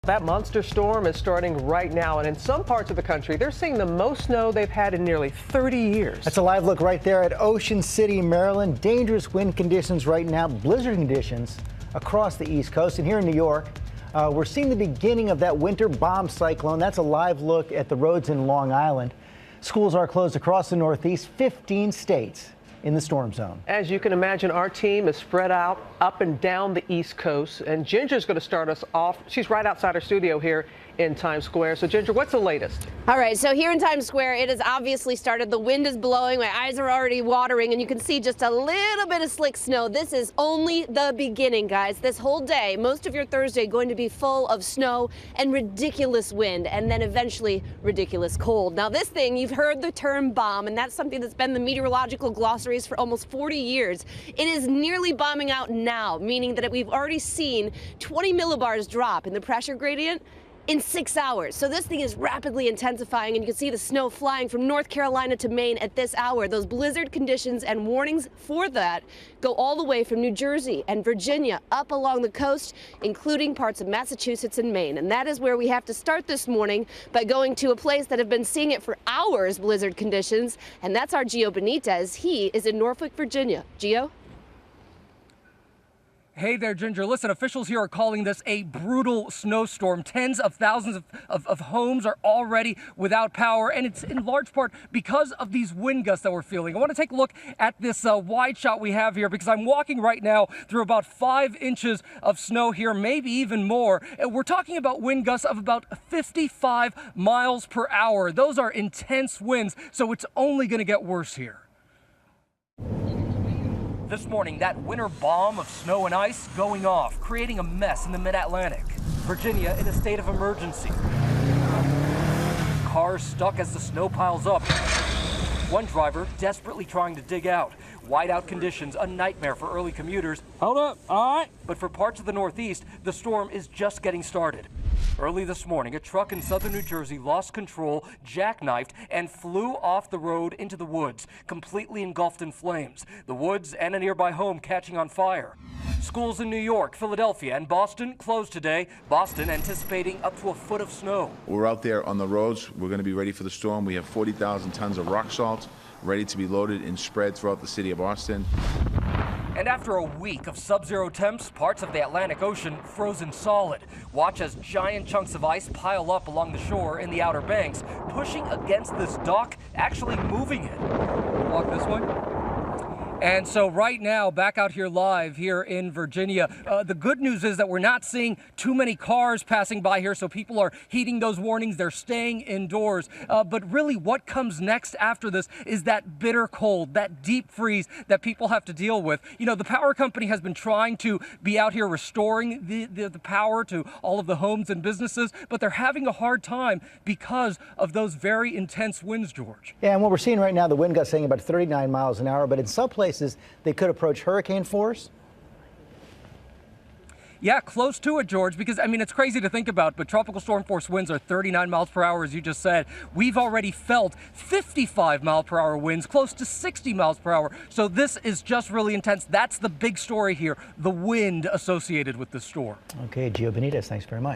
That monster storm is starting right now, and in some parts of the country, they're seeing the most snow they've had in nearly 30 years. That's a live look right there at Ocean City, Maryland. Dangerous wind conditions right now, blizzard conditions across the East Coast. And here in New York, we're seeing the beginning of that winter bomb cyclone. That's a live look at the roads in Long Island. Schools are closed across the Northeast, 15 states in the storm zone. As you can imagine, our team is spread out up and down the East Coast, and Ginger's going to start us off. She's right outside our studio here in Times Square. So, Ginger, what's the latest? All right, so here in Times Square, it has obviously started. The wind is blowing. My eyes are already watering, and you can see just a little bit of slick snow. This is only the beginning, guys. This whole day, most of your Thursday, going to be full of snow and ridiculous wind, and then eventually ridiculous cold. Now, this thing, you've heard the term bomb, and that's something that's been the meteorological glossaries for almost 40 years. It is nearly bombing out now, meaning that we've already seen 20 millibars drop in the pressure gradient in 6 hours. So this thing is rapidly intensifying, and you can see the snow flying from North Carolina to Maine at this hour. Those blizzard conditions and warnings for that go all the way from New Jersey and Virginia up along the coast, including parts of Massachusetts and Maine. And that is where we have to start this morning, by going to a place that have been seeing it for hours, blizzard conditions, and that's our Gio Benitez. He is in Norfolk, Virginia. Gio? Hey there, Ginger. Listen, officials here are calling this a brutal snowstorm. Tens of thousands of homes are already without power, and it's in large part because of these wind gusts that we're feeling. I want to take a look at this wide shot we have here, because I'm walking right now through about 5 inches of snow here, maybe even more. And we're talking about wind gusts of about 55 miles per hour. Those are intense winds, so it's only going to get worse here. This morning, that winter bomb of snow and ice going off, creating a mess in the mid-Atlantic. Virginia in a state of emergency. Cars stuck as the snow piles up. One driver desperately trying to dig out. Whiteout conditions, a nightmare for early commuters. Hold up, all right. But for parts of the Northeast, the storm is just getting started. Early this morning, a truck in southern New Jersey lost control, jackknifed, and flew off the road into the woods, completely engulfed in flames. The woods and a nearby home catching on fire. Schools in New York, Philadelphia, and Boston closed today. Boston anticipating up to a foot of snow. We're out there on the roads. We're going to be ready for the storm. We have 40,000 tons of rock salt ready to be loaded and spread throughout the city of Boston. And after a week of sub-zero temps, parts of the Atlantic Ocean frozen solid. Watch as giant chunks of ice pile up along the shore in the Outer Banks, pushing against this dock, actually moving it. Walk this way. And so right now, back out here live here in Virginia, the good news is that we're not seeing too many cars passing by here, so people are heeding those warnings. They're staying indoors. But really what comes next after this is that bitter cold, that deep freeze that people have to deal with. You know, the power company has been trying to be out here restoring the power to all of the homes and businesses, but they're having a hard time because of those very intense winds, George. Yeah, and what we're seeing right now, the wind gusts saying about 39 miles an hour, but in some places they could approach hurricane force. Yeah, close to it, George, because, I mean, it's crazy to think about, but tropical storm force winds are 39 miles per hour, as you just said. We've already felt 55 mile per hour winds, close to 60 miles per hour. So this is just really intense. That's the big story here, the wind associated with this storm. Okay, Gio Benitez, thanks very much.